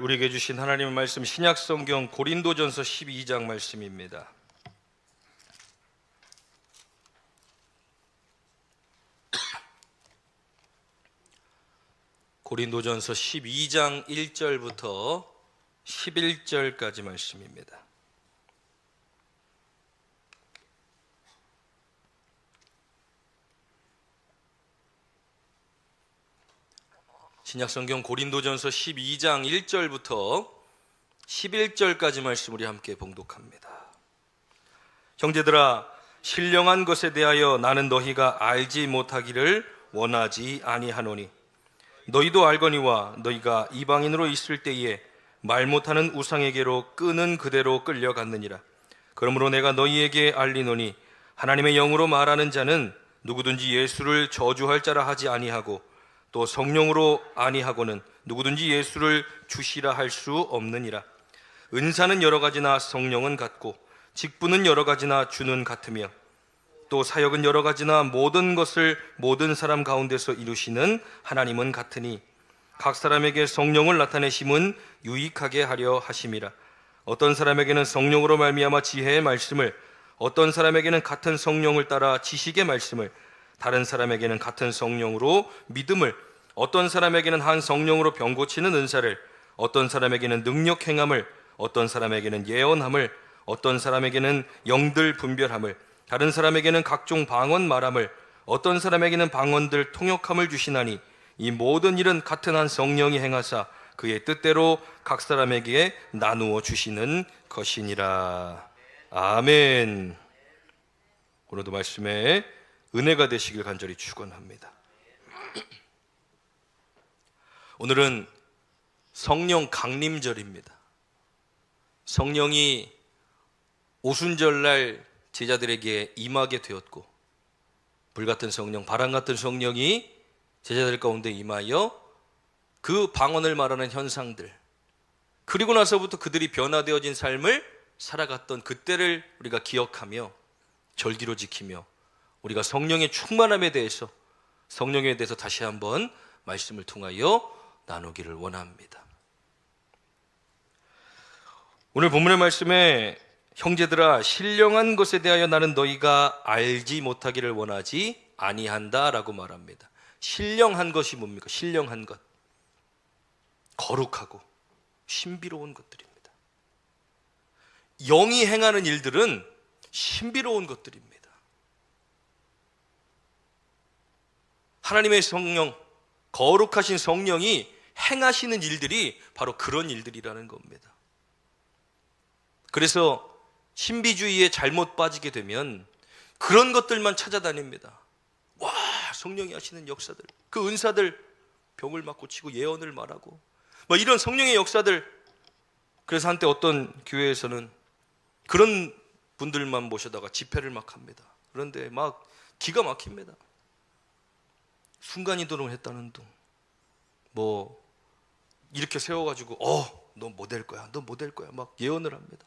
우리에게 주신 하나님의 말씀, 신약성경 고린도전서 12장 말씀입니다. 고린도전서 12장 1절부터 11절까지 말씀입니다. 신약성경 고린도전서 12장 1절부터 11절까지 말씀 우리 함께 봉독합니다. 형제들아, 신령한 것에 대하여 나는 너희가 알지 못하기를 원하지 아니하노니 너희도 알거니와 너희가 이방인으로 있을 때에 말 못하는 우상에게로 끄는 그대로 끌려갔느니라. 그러므로 내가 너희에게 알리노니 하나님의 영으로 말하는 자는 누구든지 예수를 저주할 자라 하지 아니하고 또 성령으로 아니하고는 누구든지 예수를 주시라 할 수 없느니라. 은사는 여러 가지나 성령은 같고 직분은 여러 가지나 주는 같으며 또 사역은 여러 가지나 모든 것을 모든 사람 가운데서 이루시는 하나님은 같으니 각 사람에게 성령을 나타내심은 유익하게 하려 하심이라. 어떤 사람에게는 성령으로 말미암아 지혜의 말씀을, 어떤 사람에게는 같은 성령을 따라 지식의 말씀을, 다른 사람에게는 같은 성령으로 믿음을, 어떤 사람에게는 한 성령으로 병 고치는 은사를, 어떤 사람에게는 능력 행함을, 어떤 사람에게는 예언함을, 어떤 사람에게는 영들 분별함을, 다른 사람에게는 각종 방언 말함을, 어떤 사람에게는 방언들 통역함을 주시나니 이 모든 일은 같은 한 성령이 행하사 그의 뜻대로 각 사람에게 나누어 주시는 것이니라. 아멘. 오늘도 말씀에 은혜가 되시길 간절히 축원합니다. 오늘은 성령 강림절입니다. 성령이 오순절날 제자들에게 임하게 되었고 불같은 성령, 바람같은 성령이 제자들 가운데 임하여 그 방언을 말하는 현상들, 그리고 나서부터 그들이 변화되어진 삶을 살아갔던 그때를 우리가 기억하며 절기로 지키며 우리가 성령의 충만함에 대해서, 성령에 대해서 다시 한번 말씀을 통하여 나누기를 원합니다. 오늘 본문의 말씀에 형제들아, 신령한 것에 대하여 나는 너희가 알지 못하기를 원하지 아니한다 라고 말합니다. 신령한 것이 뭡니까? 신령한 것, 거룩하고 신비로운 것들입니다. 영이 행하는 일들은 신비로운 것들입니다. 하나님의 성령, 거룩하신 성령이 행하시는 일들이 바로 그런 일들이라는 겁니다. 그래서 신비주의에 잘못 빠지게 되면 그런 것들만 찾아다닙니다. 와, 성령이 하시는 역사들, 그 은사들, 병을 막 고치고 예언을 말하고 이런 성령의 역사들. 그래서 한때 어떤 교회에서는 그런 분들만 모셔다가 집회를 막 합니다. 그런데 막 기가 막힙니다. 순간이동을 했다는 둥, 이렇게 세워가지고 너 뭐 될 거야, 너 뭐 될 거야 막 예언을 합니다.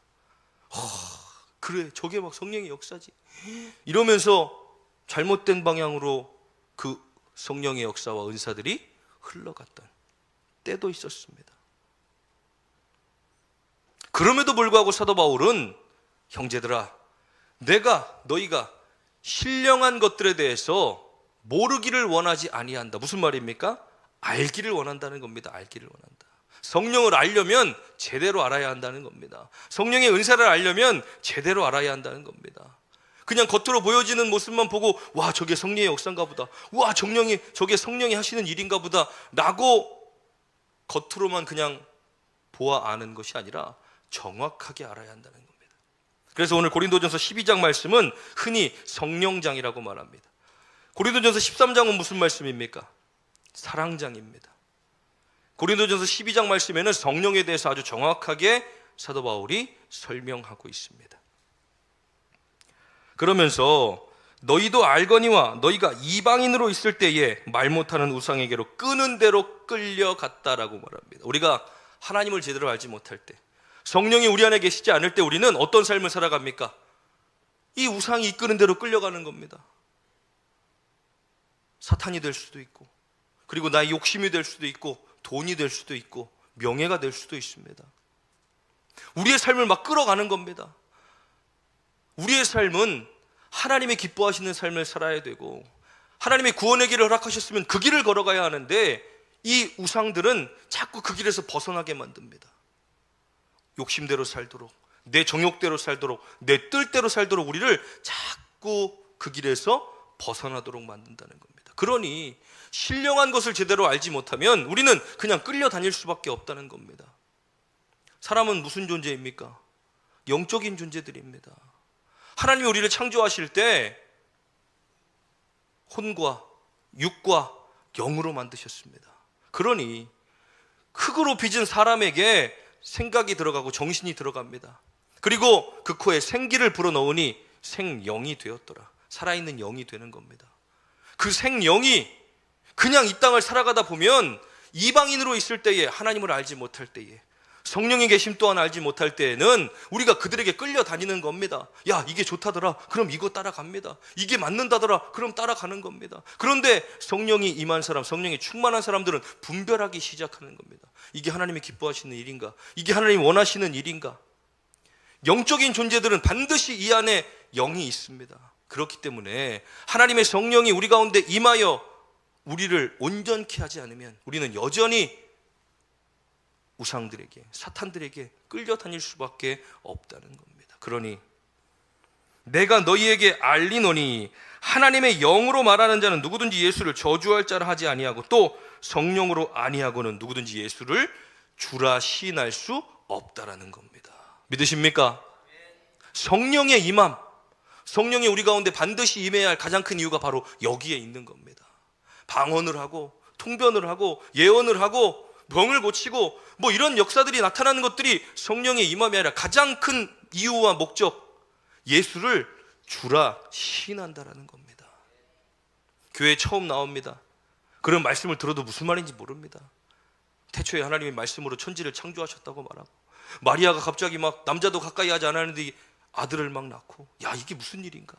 그래, 저게 막 성령의 역사지 이러면서 잘못된 방향으로 그 성령의 역사와 은사들이 흘러갔던 때도 있었습니다. 그럼에도 불구하고 사도 바울은 형제들아, 너희가 신령한 것들에 대해서 모르기를 원하지 아니한다. 무슨 말입니까? 알기를 원한다는 겁니다. 알기를 원한다. 성령을 알려면 제대로 알아야 한다는 겁니다. 성령의 은사를 알려면 제대로 알아야 한다는 겁니다. 그냥 겉으로 보여지는 모습만 보고 와, 저게 성령의 역사인가 보다, 와, 저게 성령이 하시는 일인가 보다 라고 겉으로만 그냥 보아 아는 것이 아니라 정확하게 알아야 한다는 겁니다. 그래서 오늘 고린도전서 12장 말씀은 흔히 성령장이라고 말합니다. 고린도전서 13장은 무슨 말씀입니까? 사랑장입니다. 고린도전서 12장 말씀에는 성령에 대해서 아주 정확하게 사도 바울이 설명하고 있습니다. 그러면서 너희도 알거니와 너희가 이방인으로 있을 때에 말 못하는 우상에게로 끄는 대로 끌려갔다라고 말합니다. 우리가 하나님을 제대로 알지 못할 때, 성령이 우리 안에 계시지 않을 때 우리는 어떤 삶을 살아갑니까? 이 우상이 이끄는 대로 끌려가는 겁니다. 사탄이 될 수도 있고, 그리고 나의 욕심이 될 수도 있고, 돈이 될 수도 있고, 명예가 될 수도 있습니다. 우리의 삶을 막 끌어가는 겁니다. 우리의 삶은 하나님이 기뻐하시는 삶을 살아야 되고, 하나님의 구원의 길을 허락하셨으면 그 길을 걸어가야 하는데, 이 우상들은 자꾸 그 길에서 벗어나게 만듭니다. 욕심대로 살도록, 내 정욕대로 살도록, 내 뜰대로 살도록 우리를 자꾸 그 길에서 벗어나도록 만든다는 겁니다. 그러니 신령한 것을 제대로 알지 못하면 우리는 그냥 끌려다닐 수밖에 없다는 겁니다. 사람은 무슨 존재입니까? 영적인 존재들입니다. 하나님이 우리를 창조하실 때 혼과 육과 영으로 만드셨습니다. 그러니 흙으로 빚은 사람에게 생각이 들어가고 정신이 들어갑니다. 그리고 그 코에 생기를 불어넣으니 생영이 되었더라. 살아있는 영이 되는 겁니다. 그 생영이 그냥 이 땅을 살아가다 보면 이방인으로 있을 때에, 하나님을 알지 못할 때에, 성령의 계심 또한 알지 못할 때에는 우리가 그들에게 끌려다니는 겁니다. 야, 이게 좋다더라. 그럼 이거 따라갑니다. 이게 맞는다더라. 그럼 따라가는 겁니다. 그런데 성령이 임한 사람, 성령이 충만한 사람들은 분별하기 시작하는 겁니다. 이게 하나님이 기뻐하시는 일인가? 이게 하나님이 원하시는 일인가? 영적인 존재들은 반드시 이 안에 영이 있습니다. 그렇기 때문에 하나님의 성령이 우리 가운데 임하여 우리를 온전케 하지 않으면 우리는 여전히 우상들에게, 사탄들에게 끌려다닐 수밖에 없다는 겁니다. 그러니 내가 너희에게 알리노니 하나님의 영으로 말하는 자는 누구든지 예수를 저주할 자라 하지 아니하고, 또 성령으로 아니하고는 누구든지 예수를 주라 시인할 수 없다라는 겁니다. 믿으십니까? 성령의 임함, 성령이 우리 가운데 반드시 임해야 할 가장 큰 이유가 바로 여기에 있는 겁니다. 방언을 하고 통변을 하고 예언을 하고 병을 고치고 뭐 이런 역사들이 나타나는 것들이 성령의 임함이 아니라 가장 큰 이유와 목적, 예수를 주라 시인한다라는 겁니다. 교회에 처음 나옵니다. 그런 말씀을 들어도 무슨 말인지 모릅니다. 태초에 하나님의 말씀으로 천지를 창조하셨다고 말하고, 마리아가 갑자기 막 남자도 가까이 하지 않았는데 아들을 막 낳고, 야, 이게 무슨 일인가?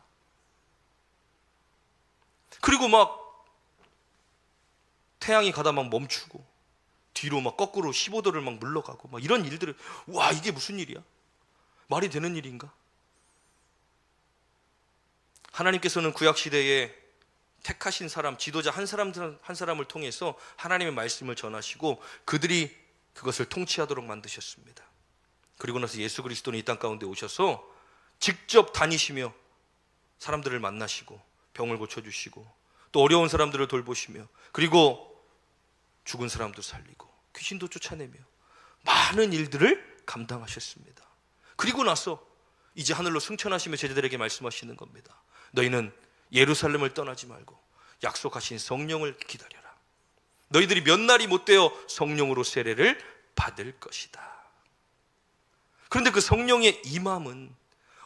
그리고 막 태양이 가다 막 멈추고 뒤로 막 거꾸로 15도를 막 물러가고 막 이런 일들을, 와, 이게 무슨 일이야? 말이 되는 일인가? 하나님께서는 구약시대에 택하신 사람, 지도자 한 사람을 통해서 하나님의 말씀을 전하시고 그들이 그것을 통치하도록 만드셨습니다. 그리고 나서 예수 그리스도는 이 땅 가운데 오셔서 직접 다니시며 사람들을 만나시고 병을 고쳐주시고 또 어려운 사람들을 돌보시며, 그리고 죽은 사람도 살리고 귀신도 쫓아내며 많은 일들을 감당하셨습니다. 그리고 나서 이제 하늘로 승천하시며 제자들에게 말씀하시는 겁니다. 너희는 예루살렘을 떠나지 말고 약속하신 성령을 기다려라. 너희들이 몇 날이 못 되어 성령으로 세례를 받을 것이다. 그런데 그 성령의 임함은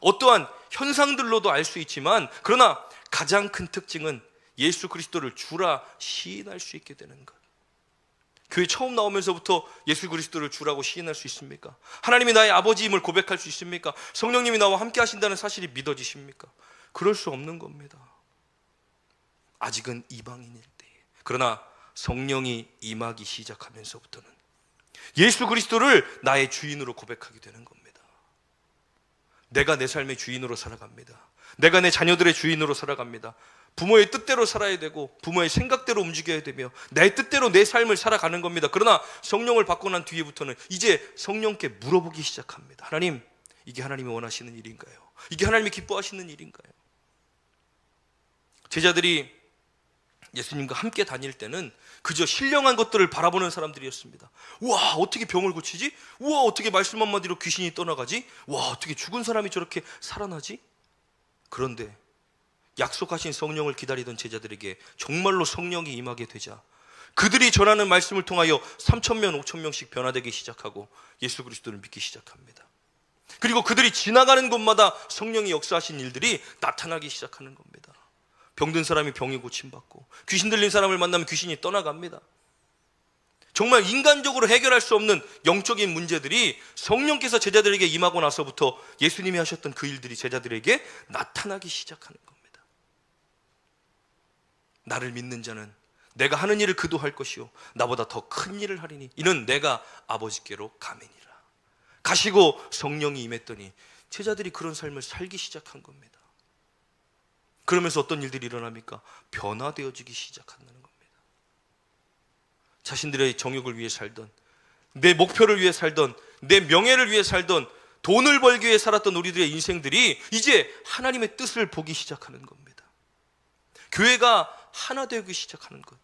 어떠한 현상들로도 알 수 있지만, 그러나 가장 큰 특징은 예수 그리스도를 주라 시인할 수 있게 되는 것. 교회 처음 나오면서부터 예수 그리스도를 주라고 시인할 수 있습니까? 하나님이 나의 아버지임을 고백할 수 있습니까? 성령님이 나와 함께 하신다는 사실이 믿어지십니까? 그럴 수 없는 겁니다. 아직은 이방인일 때에. 그러나 성령이 임하기 시작하면서부터는 예수 그리스도를 나의 주인으로 고백하게 되는 겁니다. 내가 내 삶의 주인으로 살아갑니다. 내가 내 자녀들의 주인으로 살아갑니다. 부모의 뜻대로 살아야 되고 부모의 생각대로 움직여야 되며 내 뜻대로 내 삶을 살아가는 겁니다. 그러나 성령을 받고 난 뒤에부터는 이제 성령께 물어보기 시작합니다. 하나님, 이게 하나님이 원하시는 일인가요? 이게 하나님이 기뻐하시는 일인가요? 제자들이 예수님과 함께 다닐 때는 그저 신령한 것들을 바라보는 사람들이었습니다. 와, 어떻게 병을 고치지? 우와, 어떻게 말씀 한마디로 귀신이 떠나가지? 와, 어떻게 죽은 사람이 저렇게 살아나지? 그런데 약속하신 성령을 기다리던 제자들에게 정말로 성령이 임하게 되자 그들이 전하는 말씀을 통하여 3,000명, 5,000명씩 변화되기 시작하고 예수 그리스도를 믿기 시작합니다. 그리고 그들이 지나가는 곳마다 성령이 역사하신 일들이 나타나기 시작하는 겁니다. 병든 사람이 병이 고침받고 귀신 들린 사람을 만나면 귀신이 떠나갑니다. 정말 인간적으로 해결할 수 없는 영적인 문제들이 성령께서 제자들에게 임하고 나서부터 예수님이 하셨던 그 일들이 제자들에게 나타나기 시작하는 겁니다. 나를 믿는 자는 내가 하는 일을 그도 할 것이요 나보다 더 큰 일을 하리니 이는 내가 아버지께로 가매니라. 가시고 성령이 임했더니 제자들이 그런 삶을 살기 시작한 겁니다. 그러면서 어떤 일들이 일어납니까? 변화되어지기 시작한다는 겁니다. 자신들의 정욕을 위해 살던, 내 목표를 위해 살던, 내 명예를 위해 살던, 돈을 벌기 위해 살았던 우리들의 인생들이 이제 하나님의 뜻을 보기 시작하는 겁니다. 교회가 하나 되기 시작하는 것,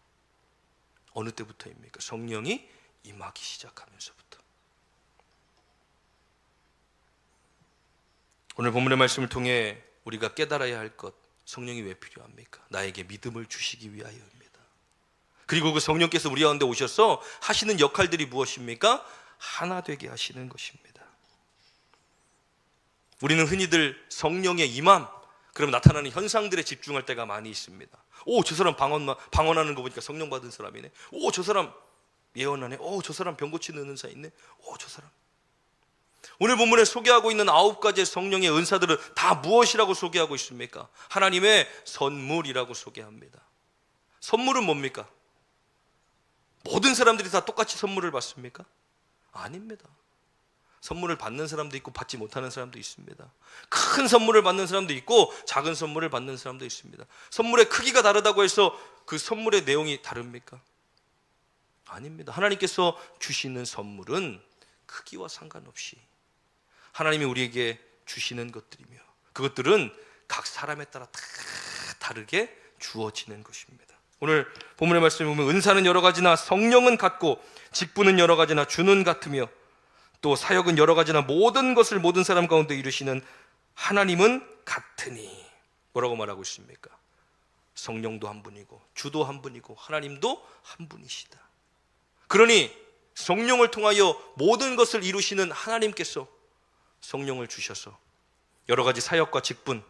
어느 때부터입니까? 성령이 임하기 시작하면서부터. 오늘 본문의 말씀을 통해 우리가 깨달아야 할 것, 성령이 왜 필요합니까? 나에게 믿음을 주시기 위하여입니다. 그리고 그 성령께서 우리 가운데 오셔서 하시는 역할들이 무엇입니까? 하나 되게 하시는 것입니다. 우리는 흔히들 성령의 임함, 그럼 나타나는 현상들에 집중할 때가 많이 있습니다. 오, 저 사람 방언하는 거 보니까 성령 받은 사람이네. 오, 저 사람 예언하네. 오, 저 사람 병 고치는 은사 있네. 오, 저 사람. 오늘 본문에 소개하고 있는 9가지의 성령의 은사들은 다 무엇이라고 소개하고 있습니까? 하나님의 선물이라고 소개합니다. 선물은 뭡니까? 모든 사람들이 다 똑같이 선물을 받습니까? 아닙니다. 선물을 받는 사람도 있고 받지 못하는 사람도 있습니다. 큰 선물을 받는 사람도 있고 작은 선물을 받는 사람도 있습니다. 선물의 크기가 다르다고 해서 그 선물의 내용이 다릅니까? 아닙니다. 하나님께서 주시는 선물은 크기와 상관없이 하나님이 우리에게 주시는 것들이며 그것들은 각 사람에 따라 다 다르게 주어지는 것입니다. 오늘 본문의 말씀에 보면 은사는 여러 가지나 성령은 같고 직분은 여러 가지나 주는 같으며 또 사역은 여러 가지나 모든 것을 모든 사람 가운데 이루시는 하나님은 같으니 뭐라고 말하고 있습니까? 성령도 한 분이고 주도 한 분이고 하나님도 한 분이시다. 그러니 성령을 통하여 모든 것을 이루시는 하나님께서 성령을 주셔서 여러 가지 사역과 직분,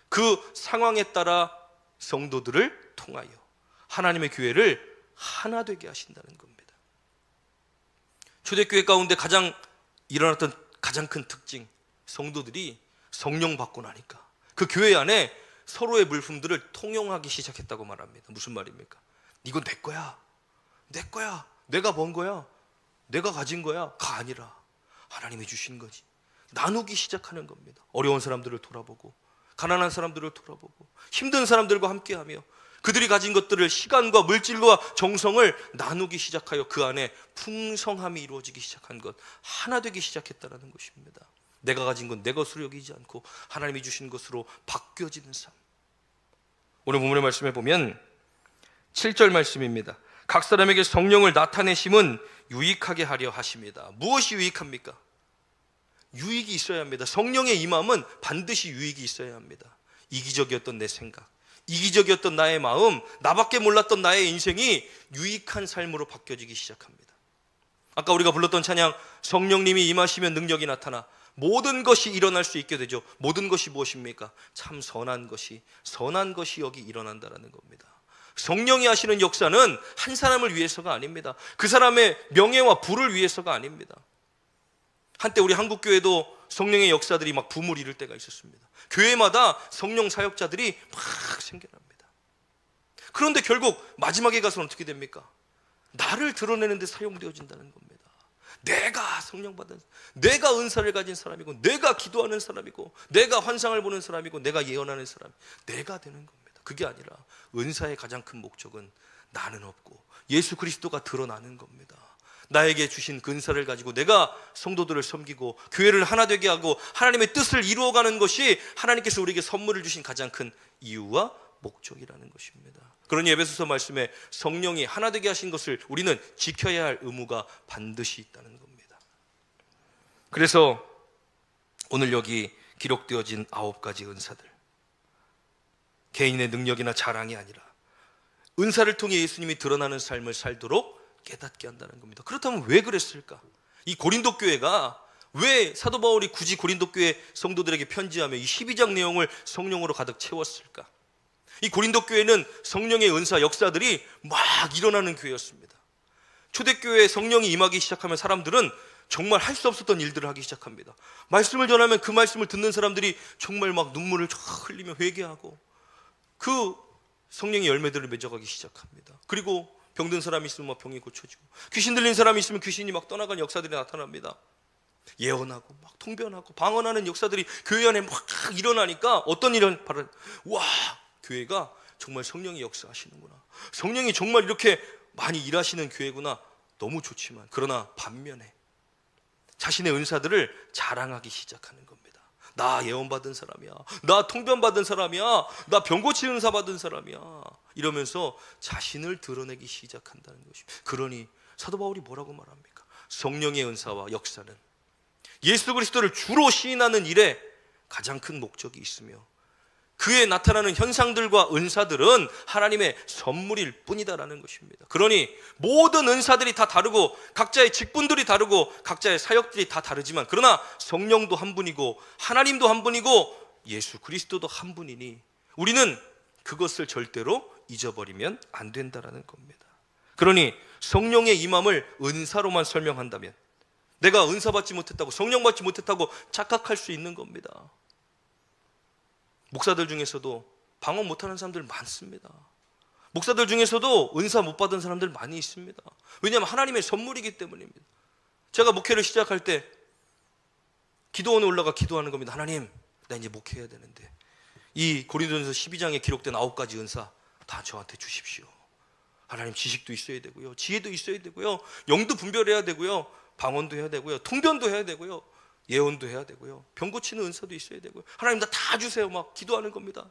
그 상황에 따라 성도들을 통하여 하나님의 교회를 하나 되게 하신다는 겁니다. 초대교회 가운데 일어났던 가장 큰 특징, 성도들이 성령 받고 나니까 그 교회 안에 서로의 물품들을 통용하기 시작했다고 말합니다. 무슨 말입니까? 이건 내 거야, 내 거야, 내가 번 거야, 내가 가진 거야가 아니라 하나님이 주신 거지. 나누기 시작하는 겁니다. 어려운 사람들을 돌아보고 가난한 사람들을 돌아보고 힘든 사람들과 함께하며 그들이 가진 것들을 시간과 물질과 정성을 나누기 시작하여 그 안에 풍성함이 이루어지기 시작한 것, 하나 되기 시작했다는 것입니다. 내가 가진 건 내 것으로 여기지 않고 하나님이 주신 것으로 바뀌어지는 삶. 오늘 본문의 말씀에 보면 7절 말씀입니다. 각 사람에게 성령을 나타내심은 유익하게 하려 하십니다. 무엇이 유익합니까? 유익이 있어야 합니다. 성령의 임함은 반드시 유익이 있어야 합니다. 이기적이었던 내 생각, 이기적이었던 나의 마음, 나밖에 몰랐던 나의 인생이 유익한 삶으로 바뀌어지기 시작합니다. 아까 우리가 불렀던 찬양, 성령님이 임하시면 능력이 나타나 모든 것이 일어날 수 있게 되죠. 모든 것이 무엇입니까? 참 선한 것이 여기 일어난다라는 겁니다. 성령이 하시는 역사는 한 사람을 위해서가 아닙니다. 그 사람의 명예와 부를 위해서가 아닙니다. 한때 우리 한국교회도 성령의 역사들이 막 붐을 이룰 때가 있었습니다. 교회마다 성령 사역자들이 막 생겨납니다. 그런데 결국 마지막에 가서는 어떻게 됩니까? 나를 드러내는 데 사용되어진다는 겁니다. 내가 성령 받은, 내가 은사를 가진 사람이고, 내가 기도하는 사람이고, 내가 환상을 보는 사람이고, 내가 예언하는 사람, 내가 되는 겁니다. 그게 아니라 은사의 가장 큰 목적은 나는 없고 예수 그리스도가 드러나는 겁니다. 나에게 주신 그 은사를 가지고 내가 성도들을 섬기고 교회를 하나 되게 하고 하나님의 뜻을 이루어가는 것이 하나님께서 우리에게 선물을 주신 가장 큰 이유와 목적이라는 것입니다. 그러니 에베소서 말씀에 성령이 하나 되게 하신 것을 우리는 지켜야 할 의무가 반드시 있다는 겁니다. 그래서 오늘 여기 기록되어진 9가지 은사들, 개인의 능력이나 자랑이 아니라 은사를 통해 예수님이 드러나는 삶을 살도록 깨닫게 한다는 겁니다. 그렇다면 왜 그랬을까? 이 고린도 교회가 왜 사도 바울이 굳이 고린도 교회 성도들에게 편지하며 이 12장 내용을 성령으로 가득 채웠을까? 이 고린도 교회는 성령의 은사 역사들이 막 일어나는 교회였습니다. 초대교회에 성령이 임하기 시작하면 사람들은 정말 할 수 없었던 일들을 하기 시작합니다. 말씀을 전하면 그 말씀을 듣는 사람들이 정말 막 눈물을 흘리며 회개하고 그 성령의 열매들을 맺어가기 시작합니다. 그리고 병든 사람이 있으면 막 병이 고쳐지고, 귀신 들린 사람이 있으면 귀신이 막 떠나가는 역사들이 나타납니다. 예언하고 막 통변하고 방언하는 역사들이 교회 안에 막 일어나니까 어떤 일은 바로, 와, 교회가 정말 성령이 역사하시는구나, 성령이 정말 이렇게 많이 일하시는 교회구나, 너무 좋지만, 그러나 반면에 자신의 은사들을 자랑하기 시작하는 겁니다. 나 예언 받은 사람이야, 나 통변 받은 사람이야, 나 병 고치는 은사 받은 사람이야, 이러면서 자신을 드러내기 시작한다는 것입니다. 그러니 사도 바울이 뭐라고 말합니까? 성령의 은사와 역사는 예수 그리스도를 주로 시인하는 일에 가장 큰 목적이 있으며, 그에 나타나는 현상들과 은사들은 하나님의 선물일 뿐이다라는 것입니다. 그러니 모든 은사들이 다 다르고 각자의 직분들이 다르고 각자의 사역들이 다 다르지만, 그러나 성령도 한 분이고 하나님도 한 분이고 예수 그리스도도 한 분이니 우리는 그것을 절대로 잊어버리면 안 된다라는 겁니다. 그러니 성령의 임함을 은사로만 설명한다면 내가 은사 받지 못했다고, 성령 받지 못했다고 착각할 수 있는 겁니다. 목사들 중에서도 방언 못하는 사람들 많습니다. 목사들 중에서도 은사 못 받은 사람들 많이 있습니다. 왜냐하면 하나님의 선물이기 때문입니다. 제가 목회를 시작할 때 기도원에 올라가 기도하는 겁니다. 하나님, 나 이제 목회해야 되는데 이 고린도전서 12장에 기록된 9가지 은사 다 저한테 주십시오. 하나님, 지식도 있어야 되고요, 지혜도 있어야 되고요, 영도 분별해야 되고요, 방언도 해야 되고요, 통변도 해야 되고요, 예언도 해야 되고요, 병 고치는 은사도 있어야 되고요. 하나님, 나 다 주세요. 막 기도하는 겁니다.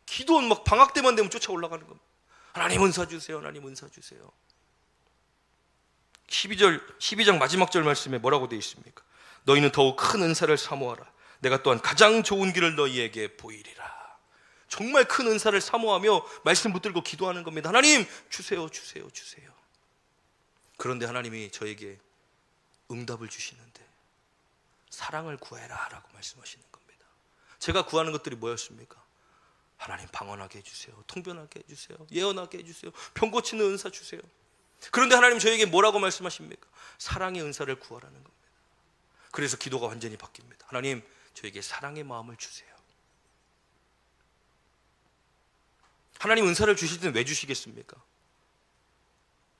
기도원 막 방학 때만 되면 쫓아 올라가는 겁니다. 하나님 은사 주세요, 하나님 은사 주세요. 12장 마지막 절 말씀에 뭐라고 되어 있습니까? 너희는 더욱 큰 은사를 사모하라. 내가 또한 가장 좋은 길을 너희에게 보이리라. 정말 큰 은사를 사모하며 말씀 붙들고 기도하는 겁니다. 하나님 주세요, 주세요, 주세요. 그런데 하나님이 저에게 응답을 주시는데 사랑을 구해라 라고 말씀하시는 겁니다. 제가 구하는 것들이 뭐였습니까? 하나님 방언하게 해주세요, 통변하게 해주세요, 예언하게 해주세요, 병 고치는 은사 주세요. 그런데 하나님 저에게 뭐라고 말씀하십니까? 사랑의 은사를 구하라는 겁니다. 그래서 기도가 완전히 바뀝니다. 하나님, 저에게 사랑의 마음을 주세요. 하나님 은사를 주실 때는 왜 주시겠습니까?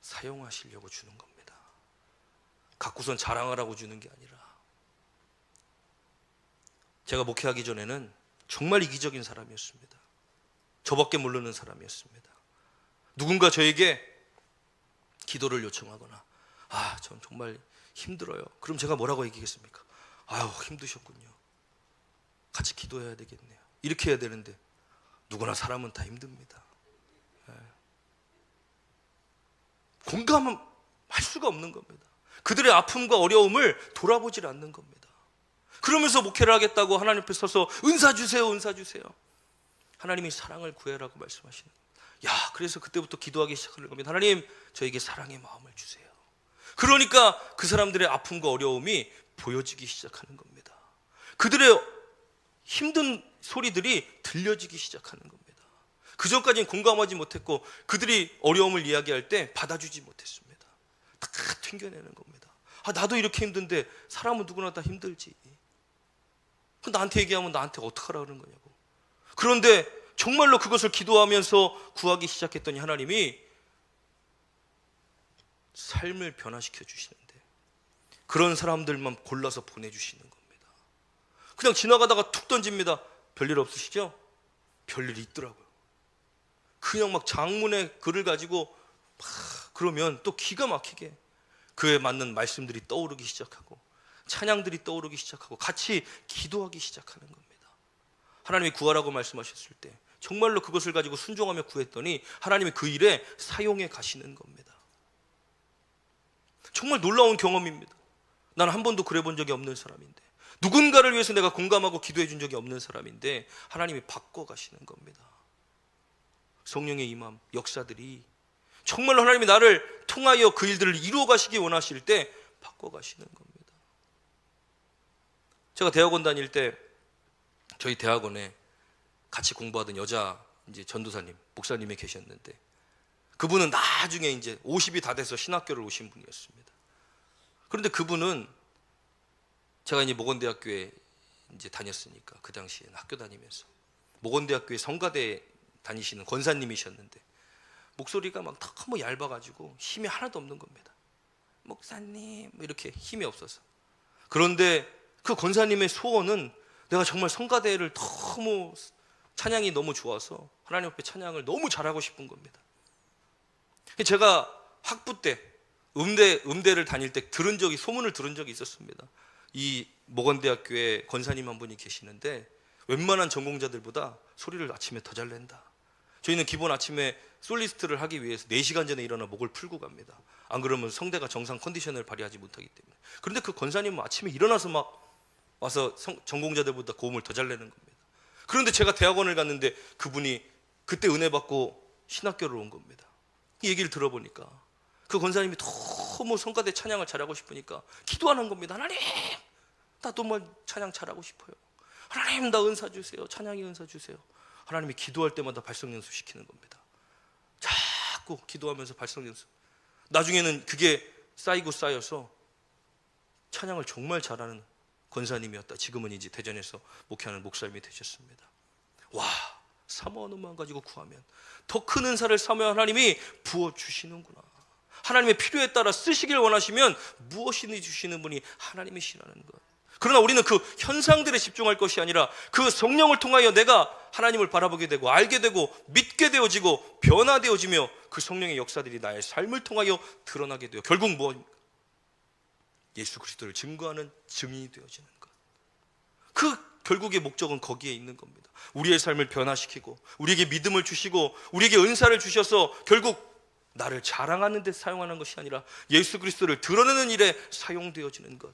사용하시려고 주는 겁니다. 갖고선 자랑하라고 주는 게 아니라. 제가 목회하기 전에는 정말 이기적인 사람이었습니다. 저밖에 모르는 사람이었습니다. 누군가 저에게 기도를 요청하거나, 전 정말 힘들어요. 그럼 제가 뭐라고 얘기하겠습니까? 아유, 힘드셨군요. 같이 기도해야 되겠네요. 이렇게 해야 되는데 누구나 사람은 다 힘듭니다. 공감할 수가 없는 겁니다. 그들의 아픔과 어려움을 돌아보질 않는 겁니다. 그러면서 목회를 하겠다고 하나님 앞에 서서 은사 주세요, 은사 주세요. 하나님이 사랑을 구해라고 말씀하시는 거예요. 그래서 그때부터 기도하기 시작하는 겁니다. 하나님, 저에게 사랑의 마음을 주세요. 그러니까 그 사람들의 아픔과 어려움이 보여지기 시작하는 겁니다. 그들의 힘든 소리들이 들려지기 시작하는 겁니다. 그 전까지는 공감하지 못했고 그들이 어려움을 이야기할 때 받아주지 못했습니다. 다 튕겨내는 겁니다. 나도 이렇게 힘든데 사람은 누구나 다 힘들지. 나한테 얘기하면 나한테 어떡하라 그러는 거냐고. 그런데 정말로 그것을 기도하면서 구하기 시작했더니 하나님이 삶을 변화시켜 주시는데 그런 사람들만 골라서 보내주시는 겁니다. 그냥 지나가다가 툭 던집니다. 별일 없으시죠? 별일이 있더라고요. 그냥 막 장문의 글을 가지고 막 그러면 또 기가 막히게 그에 맞는 말씀들이 떠오르기 시작하고 찬양들이 떠오르기 시작하고 같이 기도하기 시작하는 겁니다. 하나님이 구하라고 말씀하셨을 때 정말로 그것을 가지고 순종하며 구했더니 하나님이 그 일에 사용해 가시는 겁니다. 정말 놀라운 경험입니다. 나는 한 번도 그래 본 적이 없는 사람인데, 누군가를 위해서 내가 공감하고 기도해 준 적이 없는 사람인데 하나님이 바꿔 가시는 겁니다. 성령의 임함, 역사들이 정말로 하나님이 나를 통하여 그 일들을 이루어 가시기 원하실 때 바꿔 가시는 겁니다. 제가 대학원 다닐 때 저희 대학원에 같이 공부하던 여자 이제 전도사님, 목사님이 계셨는데 그분은 나중에 이제 50이 다 돼서 신학교를 오신 분이었습니다. 그런데 그분은 제가 이제 모건대학교에 이제 다녔으니까 그 당시에 학교 다니면서 모건대학교의 성가대 다니시는 권사님이셨는데 목소리가 막 너무 얇아가지고 힘이 하나도 없는 겁니다. 목사님 이렇게 힘이 없어서. 그런데 그 권사님의 소원은 내가 정말 성가대를 너무 찬양이 너무 좋아서 하나님 앞에 찬양을 너무 잘하고 싶은 겁니다. 제가 학부 때 음대를 다닐 때 소문을 들은 적이 있었습니다. 이 모건대학교에 권사님 한 분이 계시는데 웬만한 전공자들보다 소리를 아침에 더 잘 낸다. 저희는 기본 아침에 솔리스트를 하기 위해서 4시간 전에 일어나 목을 풀고 갑니다. 안 그러면 성대가 정상 컨디션을 발휘하지 못하기 때문에. 그런데 그 권사님은 아침에 일어나서 막 와서 전공자들보다 고음을 더 잘 내는 겁니다. 그런데 제가 대학원을 갔는데 그분이 그때 은혜 받고 신학교를 온 겁니다. 이 얘기를 들어보니까 그 권사님이 너무 성가대 찬양을 잘하고 싶으니까 기도하는 겁니다. 하나님, 나도 뭐 찬양 잘하고 싶어요. 하나님, 나 은사 주세요. 찬양의 은사 주세요. 하나님이 기도할 때마다 발성 연습 시키는 겁니다. 자꾸 기도하면서 발성 연습. 나중에는 그게 쌓이고 쌓여서 찬양을 정말 잘하는 권사님이었다. 지금은 이제 대전에서 목회하는 목사님이 되셨습니다. 와, 사모한 것만 가지고 구하면 더 큰 은사를 사모한 하나님이 부어주시는구나. 하나님의 필요에 따라 쓰시길 원하시면 무엇이든지 주시는 분이 하나님이시라는 것. 그러나 우리는 그 현상들에 집중할 것이 아니라 그 성령을 통하여 내가 하나님을 바라보게 되고 알게 되고 믿게 되어지고 변화되어지며 그 성령의 역사들이 나의 삶을 통하여 드러나게 되어 결국 무엇입니까? 예수 그리스도를 증거하는 증인이 되어지는 것. 그 결국의 목적은 거기에 있는 겁니다. 우리의 삶을 변화시키고 우리에게 믿음을 주시고 우리에게 은사를 주셔서 결국 나를 자랑하는 데 사용하는 것이 아니라 예수 그리스도를 드러내는 일에 사용되어지는 것.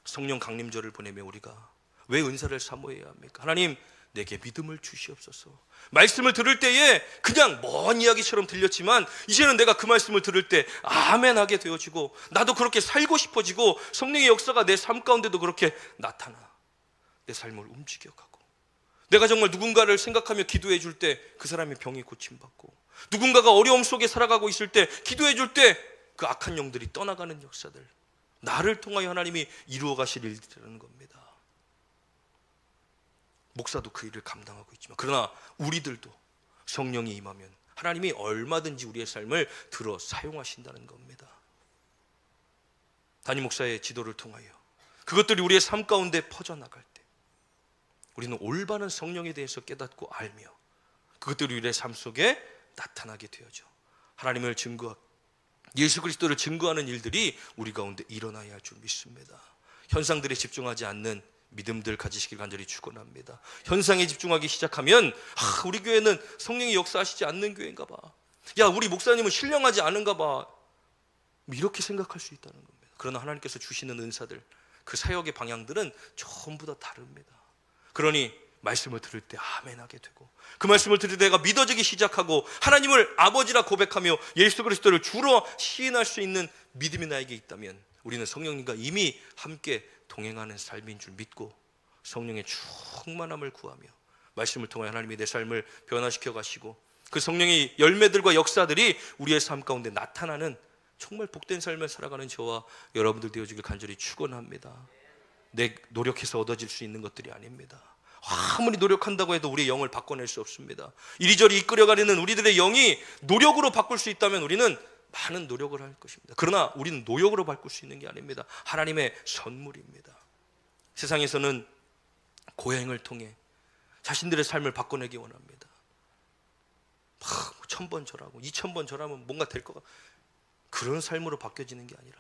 성령 강림절을 보내며 우리가 왜 은사를 사모해야 합니까? 하나님, 내게 믿음을 주시옵소서. 말씀을 들을 때에 그냥 먼 이야기처럼 들렸지만 이제는 내가 그 말씀을 들을 때 아멘하게 되어지고 나도 그렇게 살고 싶어지고 성령의 역사가 내 삶 가운데도 그렇게 나타나 내 삶을 움직여가고 내가 정말 누군가를 생각하며 기도해 줄 때 그 사람의 병이 고침받고 누군가가 어려움 속에 살아가고 있을 때 기도해 줄 때 그 악한 영들이 떠나가는 역사들 나를 통하여 하나님이 이루어 가실 일이라는 겁니다. 목사도 그 일을 감당하고 있지만 그러나 우리들도 성령이 임하면 하나님이 얼마든지 우리의 삶을 들어 사용하신다는 겁니다. 담임 목사의 지도를 통하여 그것들이 우리의 삶 가운데 퍼져나갈 때 우리는 올바른 성령에 대해서 깨닫고 알며 그것들이 우리의 삶 속에 나타나게 되어져 하나님을 증거하고 예수 그리스도를 증거하는 일들이 우리 가운데 일어나야 할 줄 믿습니다. 현상들에 집중하지 않는 믿음들 가지시길 간절히 축원합니다. 현상에 집중하기 시작하면 우리 교회는 성령이 역사하시지 않는 교회인가 봐. 야, 우리 목사님은 신령하지 않은가 봐. 이렇게 생각할 수 있다는 겁니다. 그러나 하나님께서 주시는 은사들 그 사역의 방향들은 전부 다 다릅니다. 그러니 말씀을 들을 때 아멘하게 되고 그 말씀을 들을 때 내가 믿어지기 시작하고 하나님을 아버지라 고백하며 예수 그리스도를 주로 시인할 수 있는 믿음이 나에게 있다면 우리는 성령님과 이미 함께 동행하는 삶인 줄 믿고 성령의 충만함을 구하며 말씀을 통해 하나님이 내 삶을 변화시켜 가시고 그 성령의 열매들과 역사들이 우리의 삶 가운데 나타나는 정말 복된 삶을 살아가는 저와 여러분들 되어지길 간절히 축원합니다. 내 노력해서 얻어질 수 있는 것들이 아닙니다. 아무리 노력한다고 해도 우리의 영을 바꿔낼 수 없습니다. 이리저리 이끌어가려는 우리들의 영이 노력으로 바꿀 수 있다면 우리는 많은 노력을 할 것입니다. 그러나 우리는 노력으로 바꿀 수 있는 게 아닙니다. 하나님의 선물입니다. 세상에서는 고행을 통해 자신들의 삶을 바꿔내기 원합니다. 1000번 절하고 2000번 절하면 뭔가 될 것 같아. 그런 삶으로 바뀌어지는 게 아니라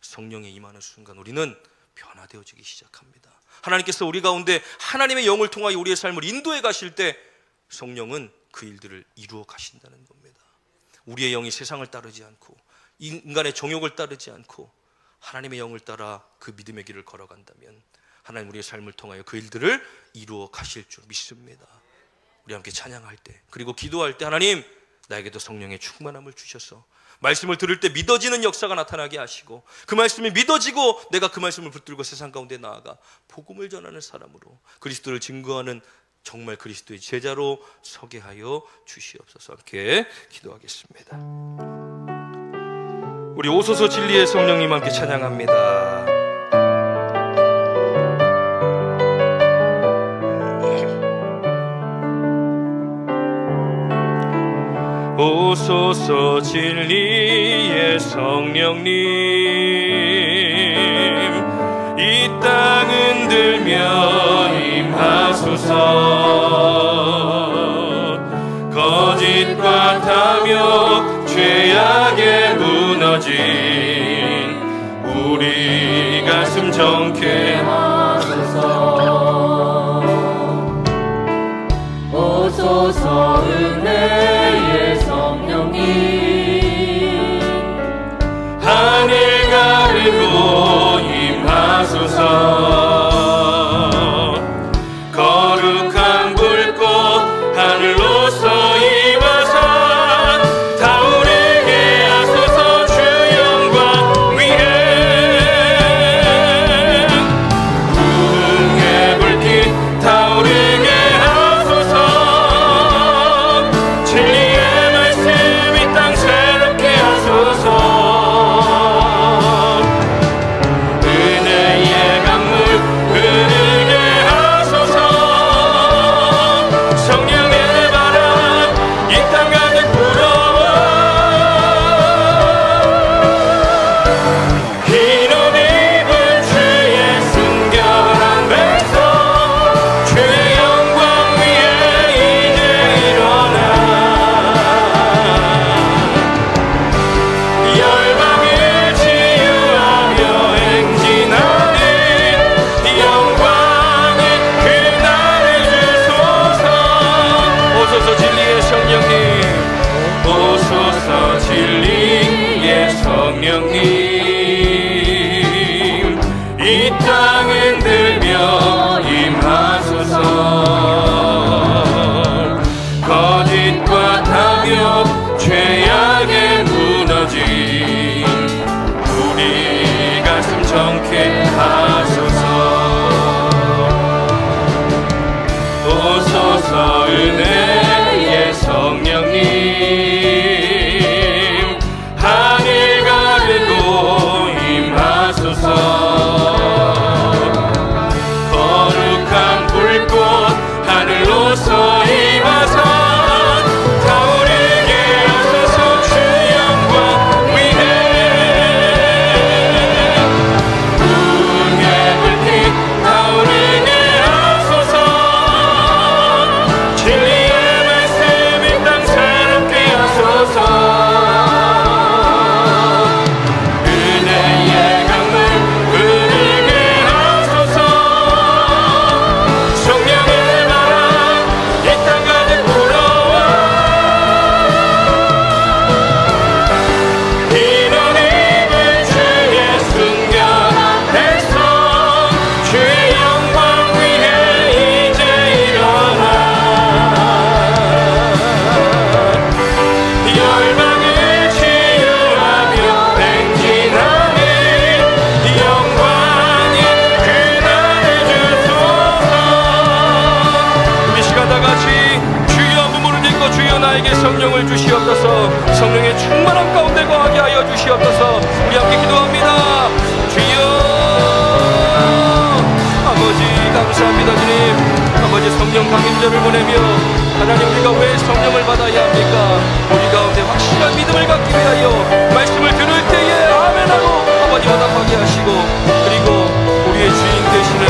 성령에 임하는 순간 우리는 변화되어지기 시작합니다. 하나님께서 우리 가운데 하나님의 영을 통하여 우리의 삶을 인도해 가실 때 성령은 그 일들을 이루어 가신다는 겁니다. 우리의 영이 세상을 따르지 않고 인간의 정욕을 따르지 않고 하나님의 영을 따라 그 믿음의 길을 걸어간다면 하나님 우리의 삶을 통하여 그 일들을 이루어 가실 줄 믿습니다. 우리 함께 찬양할 때 그리고 기도할 때 하나님 나에게도 성령의 충만함을 주셔서 말씀을 들을 때 믿어지는 역사가 나타나게 하시고 그 말씀이 믿어지고 내가 그 말씀을 붙들고 세상 가운데 나아가 복음을 전하는 사람으로 그리스도를 증거하는 정말 그리스도의 제자로 서게 하여 주시옵소서. 함께 기도하겠습니다. 우리 오소서 진리의 성령님 함께 찬양합니다. 오소서 진리의 성령님, 이 땅 흔들며 임하소서. 거짓과 탐욕 죄악에 무너진 우리 가슴 정케 하소서. 오소서 은혜의 성령님, 하늘 가르고 임하소서. 거룩한 불꽃 하늘로서 임하사 타오르게 하소서. 주 영광 위에 부흥의 불빛 타오르게 하소서. 진리의 말씀 이 땅 새롭게 하소서. 은혜의 강물 흐르게 하소서. 성령의 바람 이 땅 가득 불어와 흰 옷 입은 주의 순결한 백성, 주의 영광 위에 이제 일어나 열방을 치유하며 행진하는 영광의 그날을 주소서. 오소서 진리의 성령님, 오소서 진리의 성령님, 이 땅 흔들며 임하소서. 거짓과 탐욕 죄악에 무너진 우리 가슴 정케 하소서. 오소서 은혜의 성령님, 하늘 가르고 임하소서. 거룩한 불꽃 하늘로서 임하사 타오르게 하소서. 주 영광 위에 부흥의 불빛 타오르게 하소서. 진리의 말씀 이 땅 새롭게 하소서. 은혜의 강물 흐르게 하소서. 성령의 바람 이 땅 가득 불어와 흰 옷 입은 주의 순결한 백성, 주의 영광 위에 이제 일어나 열방을 치유하며 행진하는 영광의 그날을 주소서. 우리 시간 다 같이 주여 부모를 믿고 주여 나에게 성령을 주시옵소서. 성령의 충만함 가운데 거하게 하여 주시옵소서. 우리 함께 기도합니다. 주여 아버지 감사합니다. 주님 아버지 성령 강림자를 보내며 하나님 우리가 왜 성령을 받아야 합니까? 우리 가운데 확실한 믿음을 갖기 위하여 말씀을 들을 때에 아멘하고 아버지 응답하게 하시고, 그리고 우리의 주인 되시는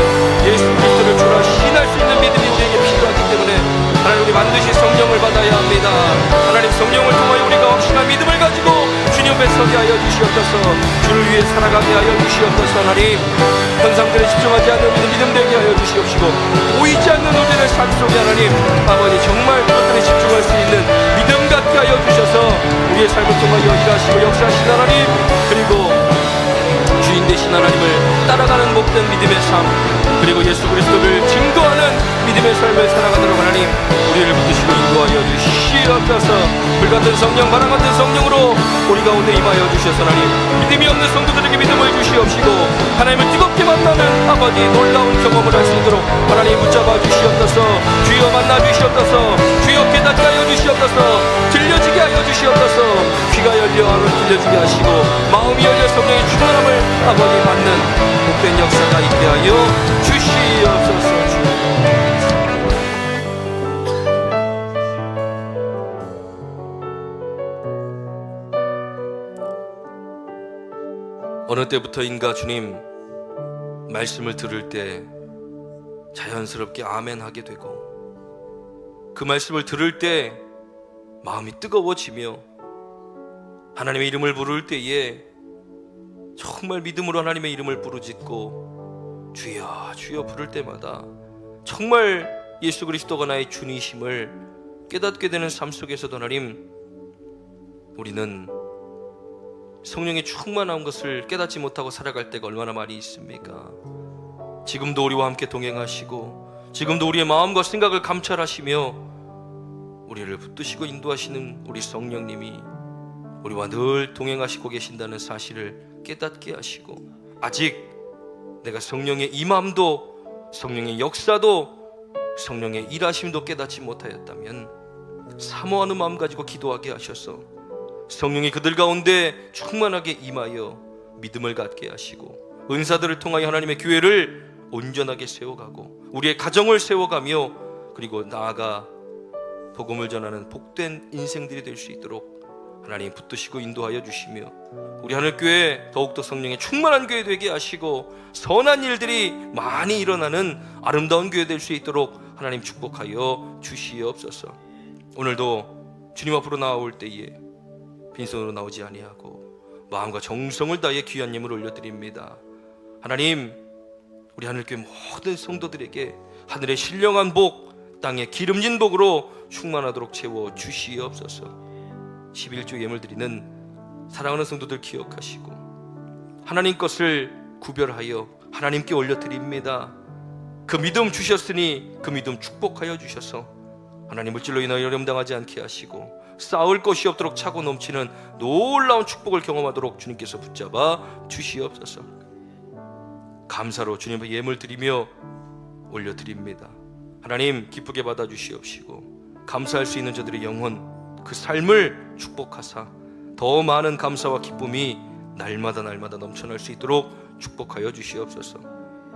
예수 그리스도를 주라 신할 수 있는 믿음이 우리에게 필요하기 때문에 하나님 우리 반드시 성령을 받아야 합니다. 하나님 성령을 통하여 우리가 확실한 믿음을 가지고 주님 앞에 서게 하여 주시옵소서. 주를 위해 살아가게 하여 주시옵소서. 하나님 현상들에 집중하지 않는 우리는 믿음 되게 하여 주시옵시고, 보이지 않는 우리의 삶 속에 하나님 아버지 정말 그것들에 집중할 수 있는 믿음 갖게 하여 주셔서 우리의 삶을 통하여 일하시고 역사하신 하나님, 그리고 주인 되신 하나님을 따라가는 복된 믿음의 삶, 그리고 예수 그리스도를 증거하는 믿음의 삶을 살아가도록 하나님 우리를 붙드시고 인도하여 주시옵소서. 불같은 성령 바람 같은 성령으로 우리 가운데 임하여 주셔서 하나님 믿음이 없는 성도들에게 믿음을 주시옵시고, 하나님을 뜨겁게 만나는 아버지 놀라운 경험을 할 수 있도록 하나님 붙잡아 주시옵소서. 주여 만나 주시옵소서. 주여 깨닫게 하여 주시옵소서. 들려지게 하여 주시옵소서. 귀가 열려 하면 들려지게 하시고 마음이 열려 성령의 충만함을 아버지 받는 복된 역사가 있게 하여 주시옵소서. 어느 때부터인가 주님 말씀을 들을 때 자연스럽게 아멘 하게 되고, 그 말씀을 들을 때 마음이 뜨거워지며 하나님의 이름을 부를 때에 정말 믿음으로 하나님의 이름을 부르짖고 주여 주여 부를 때마다 정말 예수 그리스도가 나의 주님이심을 깨닫게 되는 삶 속에서도 하나님, 우리는 성령의 충만한 것을 깨닫지 못하고 살아갈 때가 얼마나 많이 있습니까? 지금도 우리와 함께 동행하시고 지금도 우리의 마음과 생각을 감찰하시며 우리를 붙드시고 인도하시는 우리 성령님이 우리와 늘 동행하시고 계신다는 사실을 깨닫게 하시고, 아직 내가 성령의 임함도 성령의 역사도 성령의 일하심도 깨닫지 못하였다면 사모하는 마음 가지고 기도하게 하셔서 성령이 그들 가운데 충만하게 임하여 믿음을 갖게 하시고 은사들을 통하여 하나님의 교회를 온전하게 세워가고 우리의 가정을 세워가며 그리고 나아가 복음을 전하는 복된 인생들이 될 수 있도록 하나님 붙드시고 인도하여 주시며 우리 하늘교회 더욱더 성령의 충만한 교회 되게 하시고 선한 일들이 많이 일어나는 아름다운 교회 될 수 있도록 하나님 축복하여 주시옵소서. 오늘도 주님 앞으로 나올 때에 빈손으로 나오지 아니하고 마음과 정성을 다해 귀한 예물을 올려드립니다. 하나님, 우리 하늘교회 모든 성도들에게 하늘의 신령한 복, 땅의 기름진 복으로 충만하도록 채워 주시옵소서. 11조 예물 드리는 사랑하는 성도들 기억하시고 하나님 것을 구별하여 하나님께 올려드립니다. 그 믿음 주셨으니 그 믿음 축복하여 주셔서 하나님 물질로 인하여 어려움당하지 않게 하시고 쌓을 것이 없도록 차고 넘치는 놀라운 축복을 경험하도록 주님께서 붙잡아 주시옵소서. 감사로 주님 앞에 예물 드리며 올려드립니다. 하나님 기쁘게 받아주시옵시고 감사할 수 있는 저들의 영혼, 그 삶을 축복하사 더 많은 감사와 기쁨이 날마다 넘쳐날 수 있도록 축복하여 주시옵소서.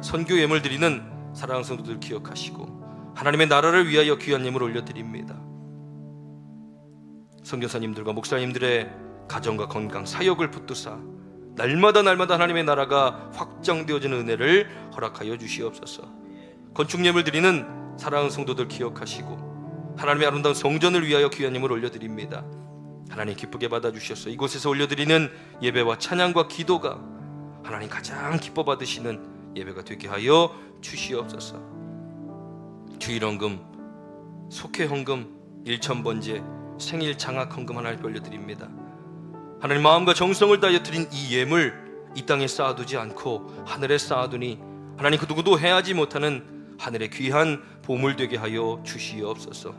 선교 예물 드리는 사랑하는 성도들 기억하시고 하나님의 나라를 위하여 귀한 예물 올려드립니다. 선교사님들과 목사님들의 가정과 건강, 사역을 붙드사 날마다 하나님의 나라가 확장되어지는 은혜를 허락하여 주시옵소서. 건축 예물 드리는 사랑하는 성도들 기억하시고 하나님의 아름다운 성전을 위하여 귀한 예물 올려드립니다. 하나님 기쁘게 받아주셔서 이곳에서 올려드리는 예배와 찬양과 기도가 하나님 가장 기뻐 받으시는 예배가 되게 하여 주시옵소서. 주일헌금, 속회헌금, 일천번제, 생일 장학 헌금 하나님 올려드립니다. 하나님 마음과 정성을 다하여 드린 이 예물 이 땅에 쌓아두지 않고 하늘에 쌓아두니 하나님 그 누구도 해하지 못하는 하늘의 귀한 보물 되게 하여 주시옵소서.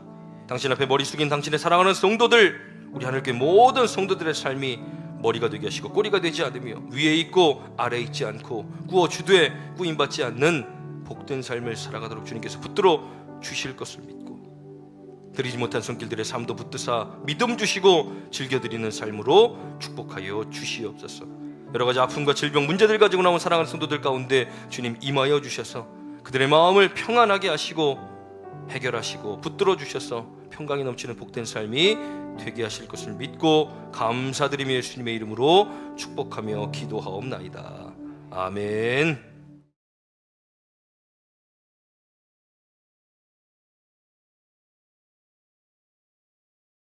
당신 앞에 머리 숙인 당신의 사랑하는 성도들, 우리 하늘교회 모든 성도들의 삶이 머리가 되게 하시고 꼬리가 되지 않으며 위에 있고 아래에 있지 않고 구워주되 꾸임받지 않는 복된 삶을 살아가도록 주님께서 붙들어 주실 것을 믿고 드리지 못한 손길들의 삶도 붙드사 믿음 주시고 즐겨드리는 삶으로 축복하여 주시옵소서. 여러가지 아픔과 질병 문제들 가지고 나온 사랑하는 성도들 가운데 주님 임하여 주셔서 그들의 마음을 평안하게 하시고 해결하시고 붙들어 주셔서 평강이 넘치는 복된 삶이 되게 하실 것을 믿고 감사드리며 예수님의 이름으로 축복하며 기도하옵나이다. 아멘.